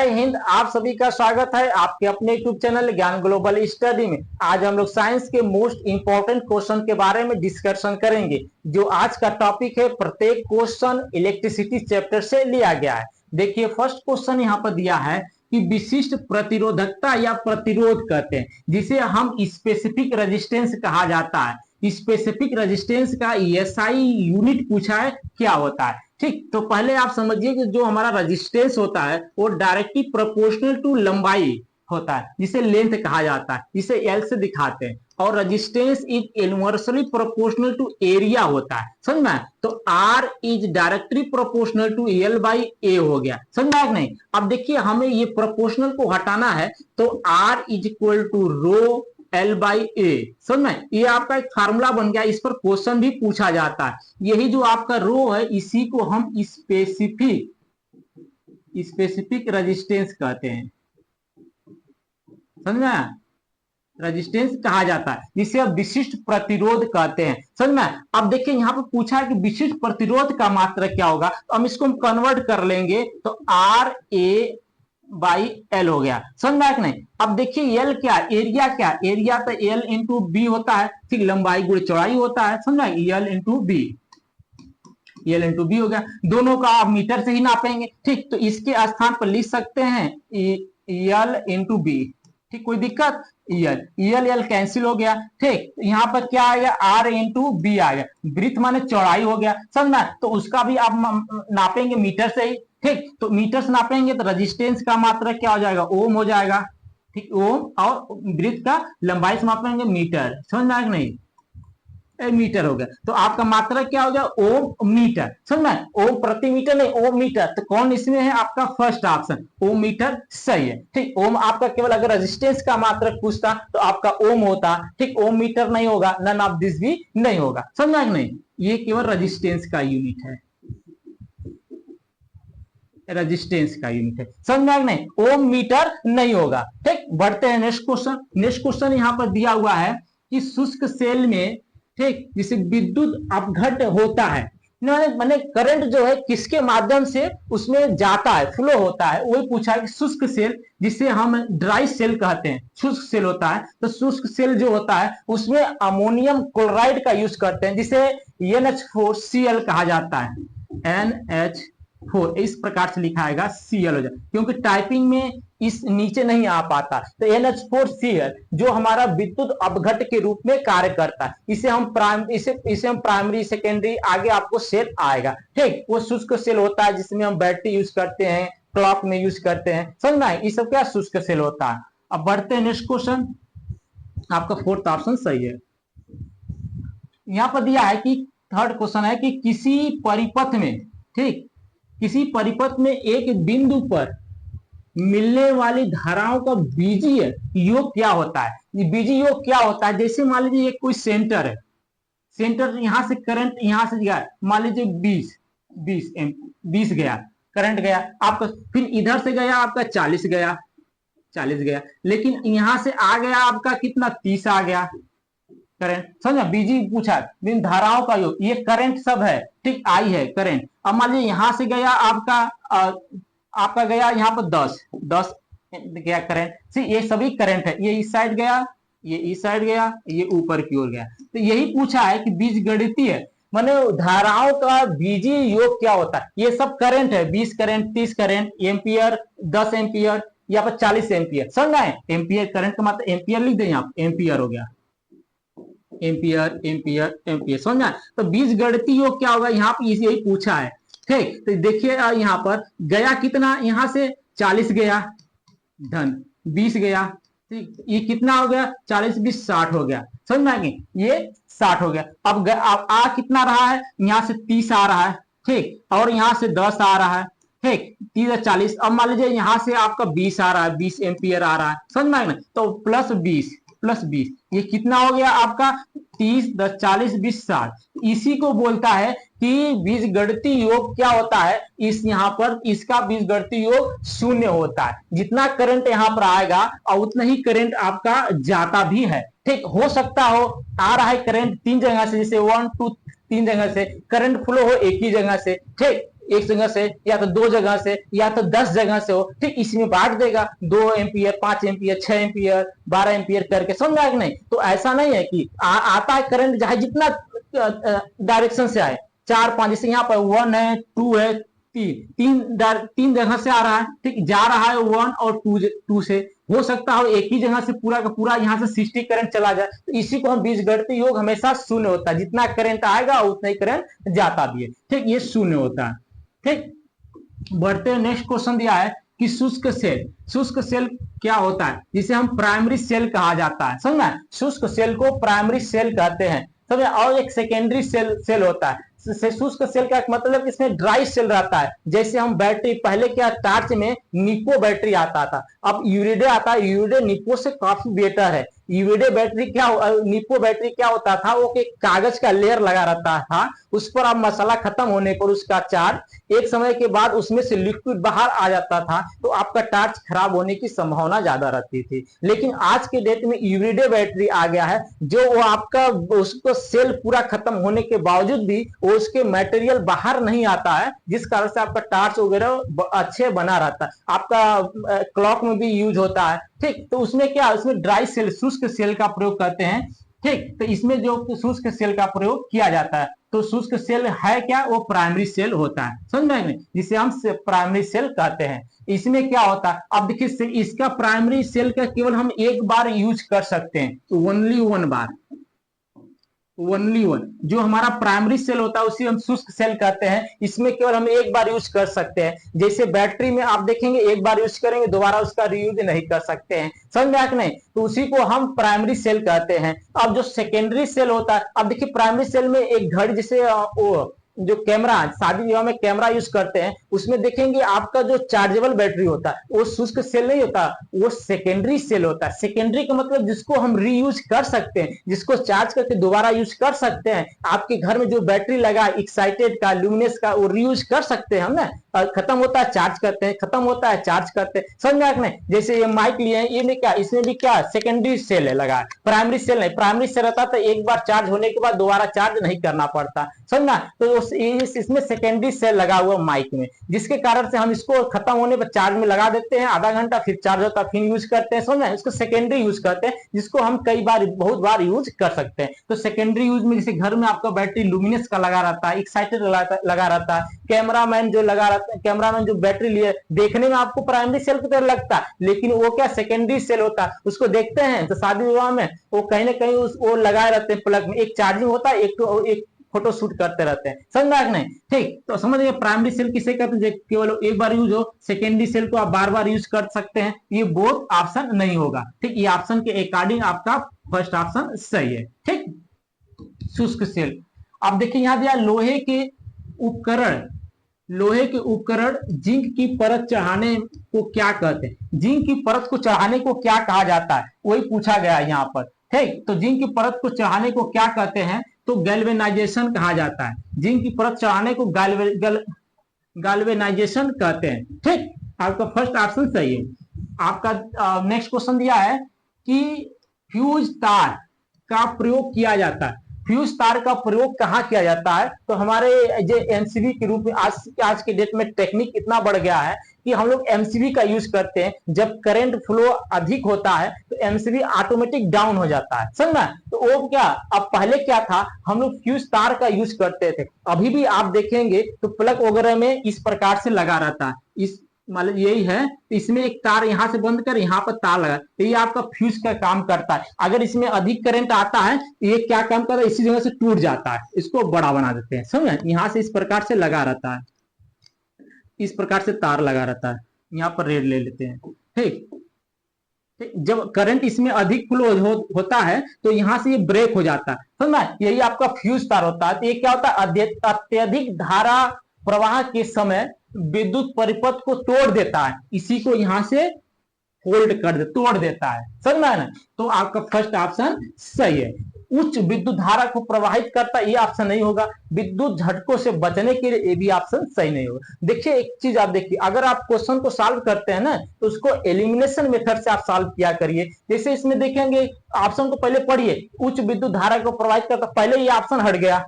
जय हिंद। आप सभी का स्वागत है आपके अपने यूट्यूब चैनल ज्ञान ग्लोबल स्टडी में। आज हम लोग साइंस के मोस्ट इंपॉर्टेंट क्वेश्चन के बारे में डिस्कशन करेंगे। जो आज का टॉपिक है, प्रत्येक क्वेश्चन इलेक्ट्रिसिटी चैप्टर से लिया गया है। देखिए, फर्स्ट क्वेश्चन यहाँ पर दिया है कि विशिष्ट प्रतिरोधकता या प्रतिरोध कहते हैं, जिसे हम स्पेसिफिक रेजिस्टेंस कहा जाता है। स्पेसिफिक रेजिस्टेंस का एसआई यूनिट पूछा है, क्या होता है। ठीक, तो पहले आप समझिए कि जो हमारा रेजिस्टेंस होता है वो डायरेक्टली प्रोपोर्शनल टू लंबाई होता है, जिसे लेंथ कहा जाता है, जिसे एल से दिखाते हैं। और resistance is inversely proportional to area होता है, समझ में। तो R is directly proportional to L by A हो गया, समझ में नहीं। अब देखिए, हमें ये प्रोपोर्शनल को हटाना है, तो R is equal to rho L by A, समझ में। ये आपका एक फार्मूला बन गया, इस पर क्वेश्चन भी पूछा जाता है। यही जो आपका रो है, इसी को हम स्पेसिफिक रेजिस्टेंस कहते हैं, समझ में। रेजिस्टेंस कहा जाता है, जिसे अब विशिष्ट प्रतिरोध कहते हैं, समझ में। अब देखिए, यहाँ पर पूछा है कि विशिष्ट प्रतिरोध का मात्रा क्या होगा, तो हम इसको कन्वर्ट कर लेंगे, तो आर ए बाई एल हो गया, समझ में नहीं। अब देखिए, एल क्या, एरिया क्या, एरिया तो एल इंटू बी होता है, ठीक, लंबाई गुणे चौड़ाई होता है, समझ में। L into B, L into B हो गया। दोनों का आप मीटर से ही नापेंगे, ठीक। तो इसके स्थान पर लिख सकते हैं एल इंटू बी, ठीक, कोई दिक्कत। एल एल कैंसिल हो गया, ठीक। यहाँ पर क्या आ गया, आर इंटू बी आ गया। वृत्त माने चौड़ाई हो गया, समझना। तो उसका भी आप नापेंगे मीटर से ही, ठीक। तो मीटर से नापेंगे तो रेजिस्टेंस का मात्रा क्या हो जाएगा, ओम हो जाएगा, ठीक, ओम। और वृत्त का लंबाई से मापेंगे मीटर, समझ में आएगा नहीं, मीटर हो गया। तो आपका मात्रा क्या हो गया, ओम मीटर, समझ में। ओम प्रति मीटर नहीं, ओम मीटर। तो कौन इसमें है, आपका फर्स्ट ऑप्शन ओम मीटर सही है, ठीक। ओम आपका केवल अगर रेजिस्टेंस का मात्रा पूछता तो आपका ओम होता, ठीक। ओम मीटर नहीं होगा, नन ऑफ दिस भी नहीं होगा, समझ में नहीं। ये केवल रेजिस्टेंस का यूनिट है, रेजिस्टेंस का यूनिट है, समझ में नहीं। ओम मीटर नहीं होगा, ठीक। बढ़ते हैं नेक्स्ट क्वेश्चन। नेक्स्ट क्वेश्चन यहाँ पर दिया हुआ है कि शुष्क सेल में, ठीक, जिसे विद्युत अपघट होता है, मैंने करंट जो है किसके माध्यम से उसमें जाता है, फ्लो होता है, वही पूछा है कि शुष्क सेल, जिसे हम ड्राई सेल कहते हैं, शुष्क सेल होता है। तो शुष्क सेल जो होता है उसमें अमोनियम क्लोराइड का यूज करते हैं, जिसे NH4Cl कहा जाता है, NH4, इस प्रकार से लिखाएगा, Cl हो जाए, क्योंकि टाइपिंग में इस नीचे नहीं आ पाता। तो NH4Cl जो हमारा विद्युत अपघट के रूप में कार्य करता है, इसे हम प्राइमरी सेकेंडरी आगे आपको सेल आएगा, ठीक। वो शुष्क सेल होता है जिसमें हम बैटरी यूज करते हैं, क्लॉक में यूज करते हैं, समझ में। ये सब क्या शुष्क सेल होता है। अब बढ़ते हैं नेक्स्ट क्वेश्चन, आपका फोर्थ ऑप्शन सही है। यहां पर दिया है कि थर्ड क्वेश्चन है कि किसी परिपथ में, ठीक, किसी परिपथ में एक बिंदु पर मिलने वाली धाराओं का बीजीय योग क्या होता है। ये बीजीय योग क्या होता है, जैसे मान लीजिए कोई सेंटर है, सेंटर यहां से करंट यहां से गया, मान लीजिए 20 गया करंट गया आपका, फिर इधर से गया आपका 40 गया, 40 गया, लेकिन यहां से आ गया आपका कितना, 30 आ गया करंट, समझा। बीजी पूछा, धाराओं का योग, ये करंट सब है, ठीक, आई है करंट। अब मान लीजिए यहां से गया आपका गया यहाँ पर 10 गया करंट, ये सभी करंट है। ये इस साइड गया, ये इस साइड गया, ये ऊपर की ओर गया। तो यही पूछा है कि बीजगणितीय माने धाराओं का बीजीय योग क्या होता है। ये सब करंट है, 20 करंट, 30 करंट, एम्पियर, 10 एम्पियर, यहाँ पर 40 एम्पियर, समझ आए। एम्पियर करंट का मतलब एम्पियर लिख दें, यहाँ एम्पियर हो गया, एम्पियर एम्पियर एम्पियर, समझ। तो बीजगणितीय योग क्या होगा, यहाँ पे यही पूछा है, ठीक। तो देखिए यहाँ पर गया कितना, यहां से 40 गया, धन 20 गया, ठीक। ये कितना हो गया, 40 20 60 हो गया, समझ में आएगी, ये 60 हो गया। अब आ कितना रहा है, यहां से 30 आ रहा है, ठीक, और यहां से 10 आ रहा है, ठीक, 30 40। अब मान लीजिए यहां से आपका 20 आ रहा है, 20 एम्पियर आ रहा है, समझ में आएगा। तो प्लस 20, ये कितना हो गया आपका, 30 10 40 20 60। इसी को बोलता है कि बीजगणितीय योग क्या होता है, इस यहाँ पर इसका बीजगणितीय योग शून्य होता है। जितना करंट यहाँ पर आएगा और उतना ही करंट आपका जाता भी है, ठीक। हो सकता हो आ रहा है करंट 3 जगह से, जैसे 1 2 3 जगह से करंट फ्लो हो एक ही जगह से, ठीक। एक जगह से या तो 2 जगह से या तो 10 जगह से हो, ठीक, इसमें बांट देगा 2 एम्पियर, 5 एम्पियर, 6 एम्पियर, 12 एम्पियर करके, समझा कि नहीं। तो ऐसा नहीं है कि आता है करंट चाहे जितना डायरेक्शन से आए, 4 5, जैसे यहाँ पर 1 है, 2 है, तीन जगह से आ रहा है, ठीक, जा रहा है 1 और 2 से, हो सकता है एक ही जगह से पूरा का पूरा यहाँ से 60 करंट चला जाए, तो इसी को हम बीजगणितीय योग हमेशा शून्य होता है, जितना करंट आएगा उतना ही करंट जाता भी है, ठीक, ये शून्य होता है, ठीक। बढ़ते हैं, नेक्स्ट क्वेश्चन दिया है कि शुष्क सेल, शुष्क सेल क्या होता है, जिसे हम प्राइमरी सेल कहा जाता है, समझना, शुष्क सेल को प्राइमरी सेल कहते हैं, समझे। और एक सेकेंडरी सेल होता है। शुष्क सेल का मतलब इसमें ड्राई सेल रहता है, जैसे हम बैटरी, पहले क्या टार्च में निपो बैटरी आता था, अब यूरिडे आता है, यूरिडे निपो से काफी बेटर है। यूरिडे बैटरी क्या, निपो बैटरी क्या होता था, वो कागज का लेयर लगा रहता था, उस पर अब मसाला खत्म होने पर उसका चार्ज एक समय के बाद उसमें से लिक्विड बाहर आ जाता था, तो आपका टार्च खराब होने की संभावना ज्यादा रहती थी। लेकिन आज के डेट में यूरिडे बैटरी आ गया है, जो वो आपका उसको सेल पूरा खत्म होने के बावजूद भी वो उसके मटेरियल बाहर नहीं आता है, जिस कारण से आपका टार्च वगैरह अच्छे बना रहता है, आपका क्लॉक में भी यूज होता है, ठीक। तो उसमें क्या, उसमें ड्राई सेल, शुष्क सेल का प्रयोग करते हैं, ठीक। तो इसमें जो शुष्क सेल का प्रयोग किया जाता है, तो शुष्क सेल है क्या, वो प्राइमरी सेल होता है, समझ में, जिसे हम प्राइमरी सेल कहते हैं। इसमें क्या होता है, अब देखिए इसका प्राइमरी सेल का केवल हम एक बार यूज कर सकते हैं, ओनली 1 बार, ओनली 1, जो हमारा प्राइमरी सेल होता है उसी हम शुष्क सेल कहते हैं, इसमें केवल हम एक बार यूज कर सकते हैं। जैसे बैटरी में आप देखेंगे एक बार यूज करेंगे, दोबारा उसका रीयूज नहीं कर सकते हैं, समझ में आया कि नहीं, तो उसी को हम प्राइमरी सेल कहते हैं। अब जो सेकेंडरी सेल होता है, अब देखिए प्राइमरी सेल में एक घड़ी, जैसे जो कैमरा, शादी विवाह में कैमरा यूज करते हैं, उसमें देखेंगे आपका जो चार्जेबल बैटरी होता है वो शुष्क सेल नहीं होता, वो सेकेंडरी सेल होता है। सेकेंडरी का मतलब जिसको हम रीयूज कर सकते हैं, जिसको चार्ज करके दोबारा यूज कर सकते हैं। आपके घर में जो बैटरी लगा एक्साइटेड का, ल्यूमिनस का, वो रीयूज कर सकते हैं हम ना, खत्म होता है चार्ज करते हैं, खत्म होता है चार्ज करते हैं, समझ में नहीं। जैसे ये माइक लिए हैं, ये में क्या, इसमें भी क्या सेकेंडरी सेल है लगा, प्राइमरी सेल नहीं। प्राइमरी सेल रहता तो एक बार चार्ज होने के बाद दोबारा चार्ज नहीं करना पड़ता, समझना। तो इसमें सेकेंडरी सेल लगा हुआ माइक में, जिसके कारण से हम इसको खत्म होने पर चार्ज में लगा देते हैं, आधा घंटा फिर चार्ज होता है, फिर यूज करते हैं, समझना। इसको सेकेंडरी यूज करते हैं, जिसको हम कई बार, बहुत बार यूज कर सकते हैं। तो सेकेंडरी यूज में जैसे घर में आपका बैटरी लुमिनस का लगा रहता है, एक्साइटेड लगा रहता है, कैमरामैन जो लगा रहता है, कैमरामैन जो बैटरी लिए देखने में आपको प्राइमरी सेल की तरह लगता है, लेकिन वो क्या सेकेंडरी सेल होता है। उसको देखते हैं तो शादी विवाह में वो कहीं ना कहीं वो लगाए रहते हैं प्लग में, एक चार्जिंग होता है, एक फोटो शूट करते रहते हैं, समझ नहीं, ठीक। तो समझ गए प्राइमरी सेल किसे कहते हैं, केवल एक बार यूज हो। सेकेंडरी सेल को आप बार बार यूज कर सकते हैं, ये बोथ ऑप्शन नहीं होगा, ठीक। ये ऑप्शन के अकॉर्डिंग आपका फर्स्ट ऑप्शन सही है, ठीक। शुष्क सेल, अब देखिए यहां दिया लोहे के उपकरण, लोहे के उपकरण जिंक की परत चढ़ाने को क्या कहते हैं, जिंक की परत को चढ़ाने को क्या कहा जाता है, वही पूछा गया है यहाँ पर, ठीक। तो जिंक की परत को चढ़ाने को क्या कहते हैं, तो गैल्वेनाइजेशन कहा जाता है, जिंक की परत चढ़ाने को गैल्वेनाइजेशन कहते हैं, ठीक। आपका फर्स्ट ऑप्शन सही है। आपका नेक्स्ट क्वेश्चन दिया है कि फ्यूज तार का प्रयोग किया जाता है, फ्यूज तार का प्रयोग कहाँ किया जाता है, तो हमारे जो एमसीबी के रूप में आज के डेट में टेक्निक इतना बढ़ गया है कि हम लोग एमसीबी का यूज करते हैं। जब करंट फ्लो अधिक होता है तो एमसीबी ऑटोमेटिक डाउन हो जाता है, समझना। तो वो क्या, अब पहले क्या था, हम लोग फ्यूज तार का यूज करते थे, अभी भी आप देखेंगे तो प्लग वगैरह में इस प्रकार से लगा रहता है, इस मतलब यही है, तो इसमें एक तार यहां से बंद कर यहां पर तार लगा, तो ये आपका फ्यूज का काम करता है। अगर इसमें अधिक करंट आता है तो ये क्या काम करता है, इसी जगह से टूट जाता है, इसको बड़ा बना देते हैं, समझे। यहां से इस प्रकार से लगा रहता है, इस प्रकार से तार लगा रहता है, यहाँ पर रेड ले लेते हैं, ठीक। जब करंट इसमें अधिक फ्लो होता है तो यहां से ये ब्रेक हो जाता है, समझना। यही आपका फ्यूज तार होता है। तो ये क्या होता है, अत्यधिक धारा प्रवाह के समय विद्युत परिपथ को तोड़ देता है, इसी को यहां से होल्ड कर दे, तोड़ देता है, समझना है ना। तो आपका फर्स्ट ऑप्शन सही है। उच्च विद्युत धारा को प्रवाहित करता, ये ऑप्शन नहीं होगा। विद्युत झटकों से बचने के लिए ये भी ऑप्शन सही नहीं होगा। देखिए एक चीज आप देखिए, अगर आप क्वेश्चन को सॉल्व करते हैं ना तो उसको एलिमिनेशन मेथड से आप सॉल्व किया करिए। जैसे इसमें देखेंगे ऑप्शन को पहले पढ़िए, उच्च विद्युत धारा को प्रवाहित करता, पहले ये ऑप्शन हट गया,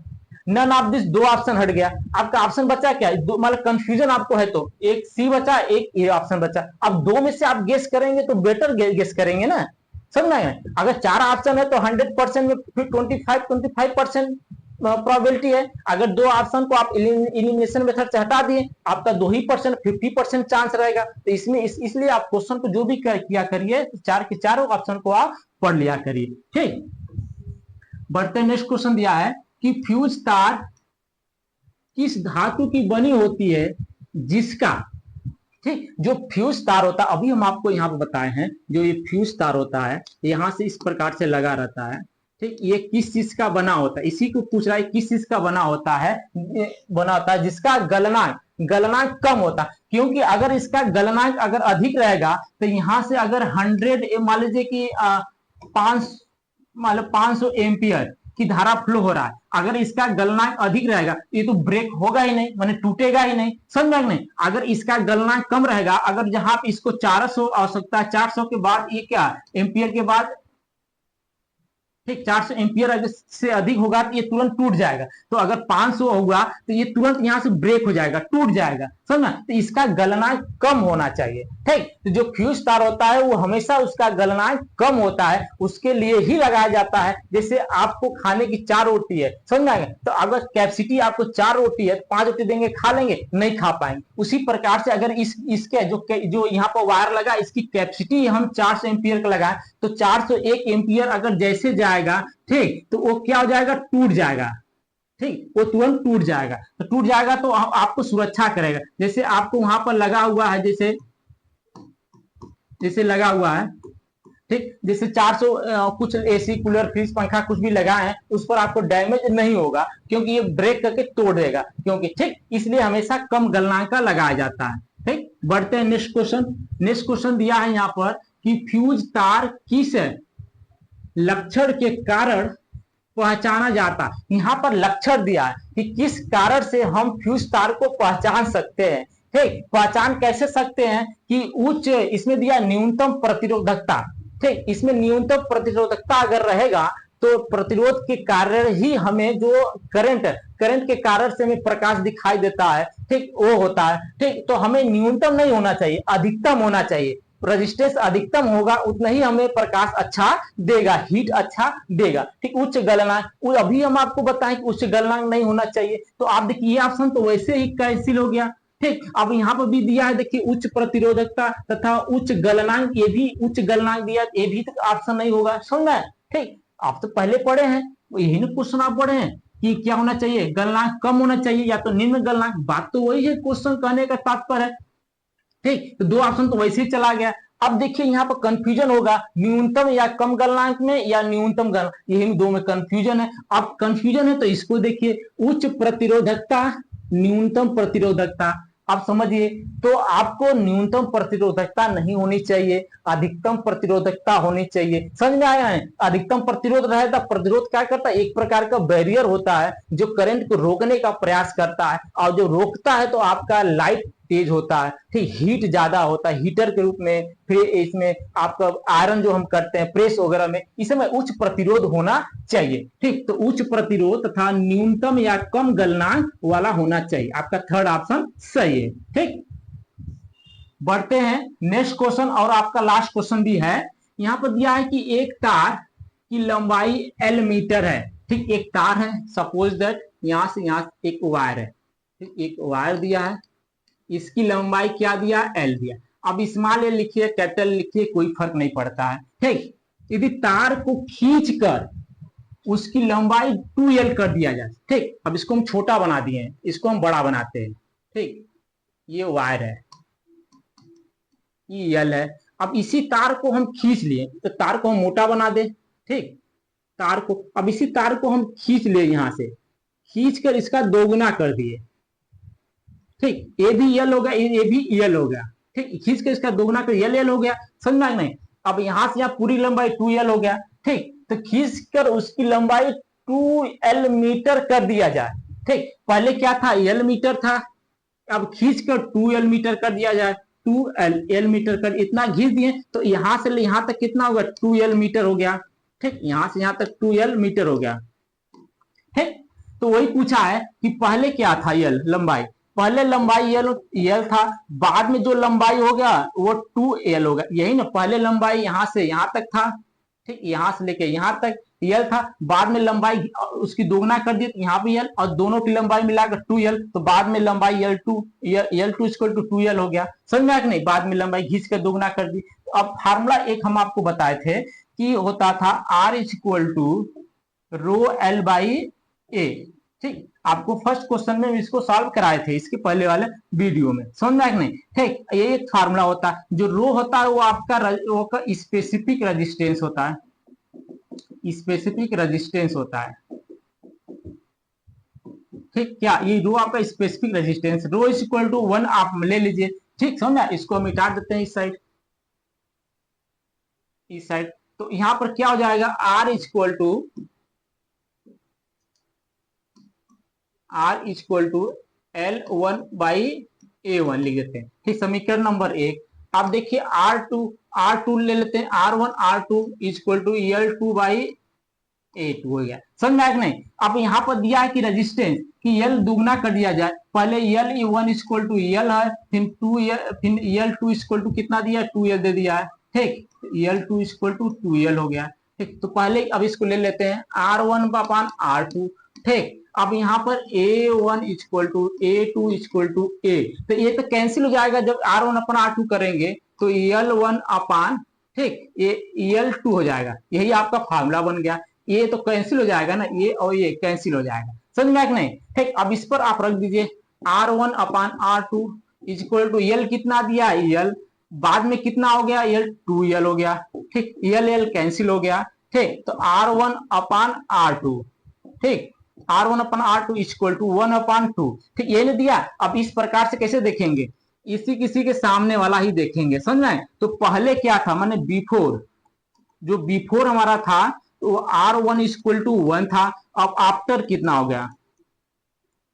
नन ऑफ दिस, दो ऑप्शन हट गया, आपका ऑप्शन बचा क्या, मतलब कंफ्यूजन आपको है तो एक सी बचा, एक ए ऑप्शन बचा। अब दो में से आप गेस करेंगे तो बेटर गेस करेंगे ना, समझ में? अगर चार ऑप्शन है तो 100% में फिर 25% प्रोबेबिलिटी है। अगर दो ऑप्शन को आप इलिमिनेशन मेथड से हटा दिए, आपका 2% 50% चांस रहेगा। तो इसमें इसलिए आप क्वेश्चन को जो भी किया करिए, चार के चारों ऑप्शन को आप पढ़ लिया करिए। ठीक, बढ़ते नेक्स्ट क्वेश्चन दिया है कि फ्यूज तार किस धातु की बनी होती है जिसका, ठीक, जो फ्यूज तार होता है, अभी हम आपको यहाँ पे बताए हैं, जो ये फ्यूज तार होता है यहाँ से इस प्रकार से लगा रहता है, ठीक, ये किस चीज का बना होता है, इसी को पूछ रहा है किस चीज का बना होता है, जिसका गलनांक कम होता है। क्योंकि अगर इसका गलनांक अगर अधिक रहेगा तो यहाँ से अगर 100 मान लीजिए कि 500 एम्पियर की धारा फ्लो हो रहा है, अगर इसका गलनांक अधिक रहेगा ये तो ब्रेक होगा ही नहीं, माने टूटेगा ही नहीं, समझ में नहीं। अगर इसका गलनांक कम रहेगा, अगर जहां इसको 400 आवश्यकता है, 400 के बाद ये क्या एम्पियर के बाद, ठीक, 400 एम्पियर अगर से अधिक होगा तो ये तुरंत टूट जाएगा। तो अगर 500 होगा तो ये तुरंत यहां से ब्रेक हो जाएगा, टूट जाएगा, समझना। तो इसका गलनांक कम होना चाहिए, ठीक। तो जो फ्यूज तार होता है वो हमेशा उसका गलनांक कम होता है, उसके लिए ही लगाया जाता है। जैसे आपको खाने की 4 रोटी है, समझ आएगा, तो अगर कैपेसिटी आपको 4 रोटी है, 5 रोटी देंगे, खा लेंगे, नहीं खा पाएंगे। उसी प्रकार से अगर इसके जो यहाँ पर वायर लगा, इसकी कैपेसिटी हम 400 एम्पियर का लगाए, तो 401 एम्पियर अगर जैसे जाएगा, ठीक, तो वो क्या हो जाएगा, टूट जाएगा, ठीक, वो तुरंत टूट जाएगा। तो टूट जाएगा तो आपको सुरक्षा करेगा। जैसे आपको वहां पर लगा हुआ है, जैसे लगा हुआ है, ठीक, जैसे 400 कुछ एसी कूलर फ्रिज पंखा कुछ भी लगा है, उस पर आपको डैमेज नहीं होगा, क्योंकि ये ब्रेक करके तोड़ देगा, क्योंकि, ठीक, इसलिए हमेशा कम गलनांक का लगाया जाता है। ठीक, बढ़ते हैं नेक्स्ट क्वेश्चन। नेक्स्ट क्वेश्चन दिया है यहाँ पर कि फ्यूज तार किस लक्षण के कारण पहचाना जाता। यहाँ पर लक्षण दिया है कि किस कारण से हम फ्यूज तार को पहचान सकते हैं। ठीक, पहचान कैसे सकते हैं कि उच्च, इसमें दिया न्यूनतम प्रतिरोधकता, ठीक, इसमें न्यूनतम प्रतिरोधकता अगर रहेगा तो प्रतिरोध के कारण ही हमें जो करंट के कारण से हमें प्रकाश दिखाई देता है, ठीक, वो होता है। ठीक, तो हमें न्यूनतम नहीं होना चाहिए, अधिकतम होना चाहिए। रेजिस्टेंस अधिकतम होगा उतना ही हमें प्रकाश अच्छा देगा, हीट अच्छा देगा। ठीक, उच्च गलनांक, अभी हम आपको बताएं कि उच्च गलनांक नहीं होना चाहिए। तो आप देखिए ये ऑप्शन तो वैसे ही कैंसिल हो गया। ठीक, अब यहाँ पर भी दिया है, देखिए उच्च प्रतिरोधकता तथा उच्च गलनांक, ये भी उच्च गलनांक दिया, ये भी तो ऑप्शन नहीं होगा, समझा। ठीक, आप तो पहले पढ़े हैं, यही ना क्वेश्चन आप पढ़े हैं कि क्या होना चाहिए, गलनांक कम होना चाहिए या तो निम्न गलनांक, बात तो वही है, क्वेश्चन कहने का तात्पर्य है। ठीक, तो दो ऑप्शन तो वैसे ही चला गया। अब देखिए यहाँ पर कंफ्यूजन होगा, न्यूनतम या कम गलनांक में या न्यूनतम गलनांक, यही दो में कंफ्यूजन है। अब कंफ्यूजन है तो इसको देखिए, उच्च प्रतिरोधकता, न्यूनतम प्रतिरोधकता। आप समझिए, तो आपको न्यूनतम प्रतिरोधकता नहीं होनी चाहिए, अधिकतम प्रतिरोधकता होनी चाहिए। समझ में आया है? अधिकतम प्रतिरोध रहेगा, प्रतिरोध क्या करता है, एक प्रकार का बैरियर होता है जो करंट को रोकने का प्रयास करता है, और जो रोकता है तो आपका लाइट तेज होता है, ठीक, हीट ज्यादा होता है हीटर के रूप में। फिर इसमें आपका आयरन जो हम करते हैं प्रेस वगैरह में, इसमें उच्च प्रतिरोध होना चाहिए। ठीक, तो उच्च प्रतिरोध तथा न्यूनतम या कम गलनांक वाला होना चाहिए, आपका थर्ड ऑप्शन सही है। ठीक, बढ़ते हैं नेक्स्ट क्वेश्चन, और आपका लास्ट क्वेश्चन भी है। यहाँ पर दिया है कि एक तार की लंबाई L मीटर है। ठीक, एक तार है, सपोज दैट यहां से यहां एक वायर है, ठीक, एक वायर दिया है, इसकी लंबाई क्या दिया, L दिया। अब स्मॉल एल लिखिए, कैपिटल लिखिए, कोई फर्क नहीं पड़ता है। ठीक, यदि तार को खींचकर उसकी लंबाई 2L कर दिया जाए, ठीक, अब इसको हम छोटा बना दिए हैं, इसको हम बड़ा बनाते हैं। ठीक, ये वायर है, ये L है। अब इसी तार को हम खींच लिए, तो तार को हम मोटा बना दें। ठीक, तार को, अब इसी तार को हम खींच ले, यहां से खींच कर इसका दोगुना कर दिए। ठीक, ये भी यल हो गया, ये भी यल हो गया। ठीक, खींच के इसका दोगुना कर यल हो गया, समझना नहीं। अब यहां से यहाँ पूरी लंबाई 2L हो गया। ठीक, तो खींच कर उसकी लंबाई 2L मीटर कर दिया जाए। ठीक, पहले क्या था, L मीटर था, अब खींच कर 2L मीटर कर दिया जाए। 2L मीटर कर, इतना खींच दिए तो यहां से यहां तक कितना होगा, 2L मीटर हो गया। ठीक, यहां से यहां तक 2L मीटर हो गया। ठीक, तो वही पूछा है कि पहले क्या था यल लंबाई, पहले लंबाई यल था, बाद में जो लंबाई हो गया वो 2l हो गया, यही ना, पहले लंबाई यहां से यहां तक था, ठीक, यहां से लेके यहां तक यल था, बाद में लंबाई उसकी दोगुना कर दी, यहाँ भी यल, और दोनों की लंबाई मिलाकर 2l, तो बाद में लंबाई l2 इक्वल टू 2l हो गया। समझ में आया कि नहीं, बाद में लंबाई घींच कर दोगुना कर दी। तो अब फार्मूला एक हम आपको बताए थे कि होता था r equal to rho L by A, ठीक, आपको फर्स्ट क्वेश्चन में इसको सॉल्व कराए थे इसके पहले वाले वीडियो में, समझ में आया कि नहीं, ठीक, ये एक फार्मूला होता है। जो रो होता है वो आपका स्पेसिफिक रेजिस्टेंस होता है, स्पेसिफिक रेजिस्टेंस होता है, ठीक, क्या ये रो आपका specific resistance, rho is equal to 1 आप ले लीजिए, ठीक, समझा, इसको हम मिटा देते हैं इस साइड, तो यहां पर क्या हो जाएगा, are equal to L1 by A1 लिख देते हैं, ठीक, समीकरण नंबर 1। अब देखिए R2 ले लेते हैं, R1 equal to L2 by A2 हो गया, समझ में आया कि नहीं। अब यहाँ पर दिया है कि रेजिस्टेंस कि L दुगना कर दिया जाए, पहले L1 इक्वल टू L है, फिर L2 इक्वल टू कितना दिया है, 2L दे दिया है, ठीक, L2 इक्वल टू 2L हो गया, ठीक, तो पहले अब इसको ले लेते हैं R1 अपान R2, ठीक, अब यहाँ पर A1 equal to A2 equal to A, तो ये तो कैंसिल हो जाएगा, जब R1 अपन R2 करेंगे तो L1 अपान, ठीक, ये L2 हो जाएगा, यही आपका फार्मूला बन गया, ये तो कैंसिल हो जाएगा ना, ये और ये कैंसिल हो जाएगा, समझ में नहीं, ठीक, अब इस पर आप रख दीजिए R1 upon R2 equal to L कितना दिया L, बाद में कितना हो गया L 2L हो गया, ठीक, L कैंसिल हो गया, ठीक, तो R1 अपान R2, ठीक, R1 upon R2 equal to 1 अपान 2, ठीक, ये नहीं दिया। अब इस प्रकार से कैसे देखेंगे, इसी किसी के सामने वाला ही देखेंगे, समझ में, तो पहले क्या था, माने बिफोर, जो बिफोर हमारा था तो R1 इक्वल टू 1 था, अब आफ्टर कितना हो गया,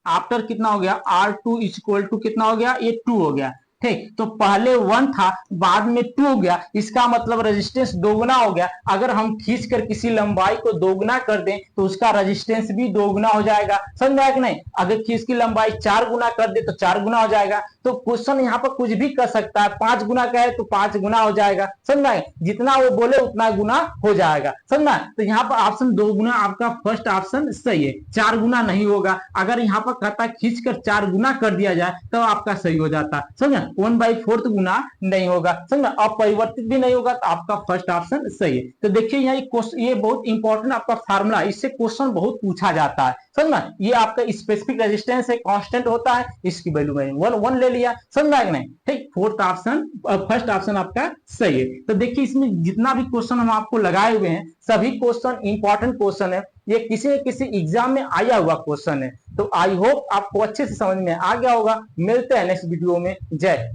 आफ्टर कितना हो गया, R2 इक्वल टू कितना हो गया, ये 2 हो गया, ठीक, तो पहले 1 था बाद में 2 हो गया, इसका मतलब रेजिस्टेंस दोगुना हो गया। अगर हम खींच कर किसी लंबाई को दोगुना कर दें तो उसका रेजिस्टेंस भी दोगुना हो जाएगा, समझ में आया कि नहीं। अगर खींच की लंबाई 4 गुना कर दे तो 4 गुना हो जाएगा, तो क्वेश्चन यहाँ पर कुछ भी कर सकता है, 5 गुना का है तो 5 गुना हो जाएगा, समझ में, जितना वो बोले उतना गुना हो जाएगा, समझ में। तो यहाँ पर ऑप्शन 2 गुना आपका फर्स्ट ऑप्शन सही है, 4 गुना नहीं होगा। अगर यहाँ पर कहता खींच कर 4 गुना कर दिया जाए तो आपका सही हो जाता, समझ, 1/4 गुना नहीं होगा, समझ, अपरिवर्तित भी नहीं होगा, तो आपका फर्स्ट ऑप्शन सही है। तो देखिए यहाँ ये बहुत इंपॉर्टेंट आपका फार्मूला, इससे क्वेश्चन बहुत पूछा जाता है, समझ, ये आपका स्पेसिफिक रेजिस्टेंस है, कांस्टेंट होता है, इसकी वैल्यू में 1 ले लिया, समझ में नहीं, ठीक, फोर्थ ऑप्शन फर्स्ट ऑप्शन आपका सही है। तो देखिए इसमें जितना भी क्वेश्चन हम आपको लगाए हुए हैं सभी क्वेश्चन इंपॉर्टेंट क्वेश्चन है, ये किसी न किसी एग्जाम में आया हुआ क्वेश्चन है। तो आई होप आपको अच्छे से समझ में आ गया होगा। मिलते हैं नेक्स्ट वीडियो में। जय